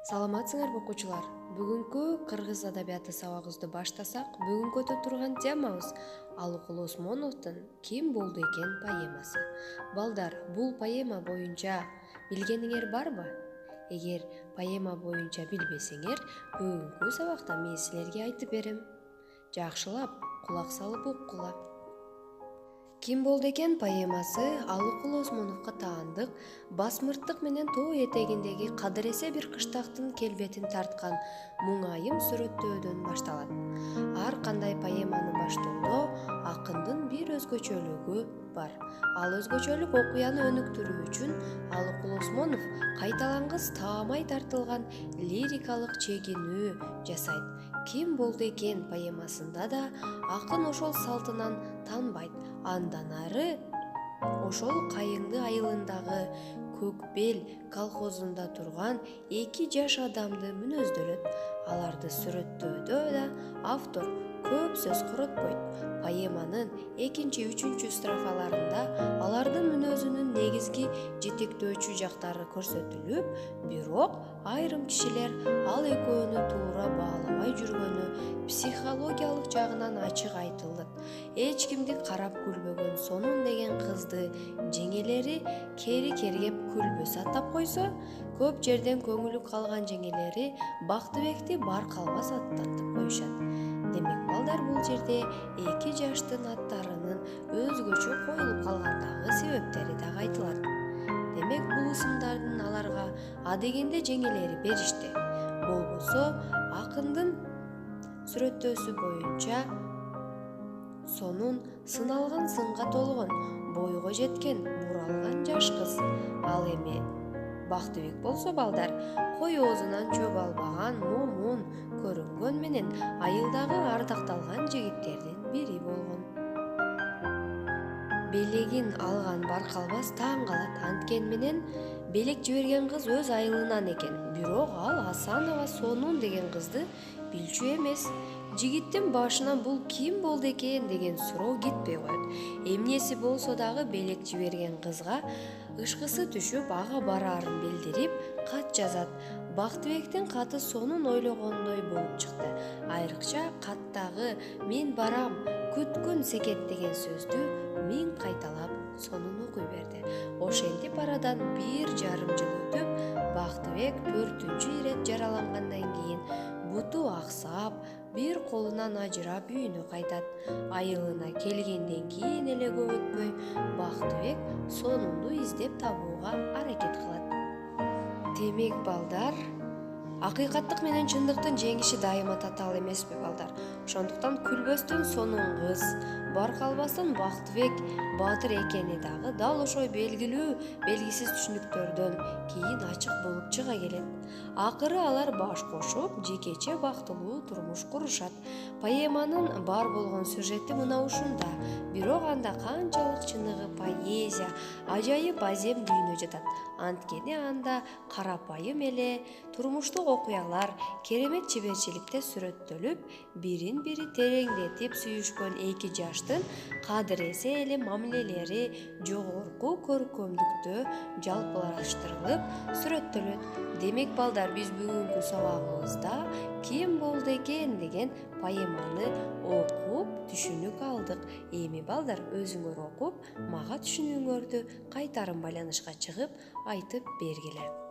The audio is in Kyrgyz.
Саламатсыңарбы окуучулар? Бүгүнкү кыргыз адабияты сабагыбызды баштасак, бүгүнкү өтө турган темабыз Алыкул Осмоновдун «Ким болду экен» поэмасы. Балдар, бул поэма боюнча билгениңер барбы? Эгер поэма боюнча билбесеңер, бүгүнкү сабакта мен силерге айтып берем. Жакшылап кулак салып уккула. «Ким болду экен» поэмасы Алыкул Осмоновго таандык басмырттык менен тоо этегиндеги кадыресе бир кыштактын келбетин тарткан муңайым сүрөттөөдөн башталат. Ар кандай поэманы баштоодо акындын бир өзгөчөлүгү бар. Ал өзгөчөлүк окуяны өнүктүрүү үчүн Алыкул Осмонов кайталангыс таамай тартылган лирикалык чегинүү жасайт. «Ким болду экен» поэмасында да акын ошол салтынан танбайт. Андан ары ошол Кайыңды айылындагы Көкбел колхозунда турган 2 жаш адамды мүнөздөлөт. Аларды сүрөттөөдө да автор көп сөз коротпойт. Поэманын 2-3 строфаларында алардын мүнөзүнүн негизги жетектөөчү жактары көрсөтүлүп, бирок айрым кишилер ал экөөнү туура баалабай жүргөнү психологиялык жагынан ачык айтылат. Эч кимди карап күлбөгөн Сонун деген кызды жеңелери кери кергеп күлбөсө аттап койсо, көп жерден көңүлү калган жеңелери Бактыбекти бар калбас аттатып коюшат. Демек балдар, бул жерде 2 жаштын аттарынын өзгөчө коюлуп калгандагы себептери дагы айтылат. Демек бул ысымдардын аларга адегенде жеңелери беришти. Болбосо акындын сүрөттөөсү боюнча Сонун сыналган сынга толгон, бойго жеткен, буралган жаш кыз. Ал эми Бактыбек болсо балдар, кой оозунан чөп албаган, момун көрүнгөн менен айылдагы ардакталган жигиттердин бири болгон. Белегин алган Баркалбас таң калат. Анткен менен белек жиберген кыз өз айылынан экен. Бирок ал Асанова Сонун деген кызды билчү эмес. Жигиттин башынан бул ким болду экен деген суроо кетпей коет. Эмнеси болсо дагы белек жиберген кызга ышкысы түшүп, ага бараарын билдирип кат жазат. Бактыбектин каты Сонун ойлогондой болуп чыкты. Айрыкча каттагы «мен барам, күткүн секет» деген сөздү 1000 кайталап Сонун окуй берди. Ошентип арадан 1,5 жыл өтүп, Бактыбек 4-чү ирет жаралангандан кийин буту аксап, бир колунан ажырап үйүнө кайтат. Айылына келгенден кийин эле көп өтпөй Бактыбек Сонунду издеп табууга аракет кылат. Демек балдар, акыйкаттык менен чындыктын жеңиши дайыма татаал эмеспи балдар? Ошондуктан күлбөстүн Сонун кыз, Баркалбастын Бактыбек баатыр экени дагы дал ошол белгилүү белгисиз түшүнүктөрдөн кийин ачык болуп чыга келет. Акыры алар баш кошуп, жекече бактылуу турмуш курушат. Поэманын бар болгон сюжети мына ушунда. Бирок анда канчалык чыныгы поэзия, ажайып азем дүйнө жатат. Анткени анда карапайым эле турмуштук окуялар керемет чеберчиликте сүрөттөлүп, бирин-бири тереңдетип сүйүшкөн 2 жаштын кадыресе эле мамилелери жогорку көркөмдүктө жалпылаштырылып сүрөттөлөт. Демек балдар, биз бүгүнкү сабагыбызда «Ким болду экен» деген поэманы окуп түшүнүк алдык. Эми балдар, өзүңөр окуп, мага түшүнүүңөрдү кайтарым байланышка чыгып айтып бергиле.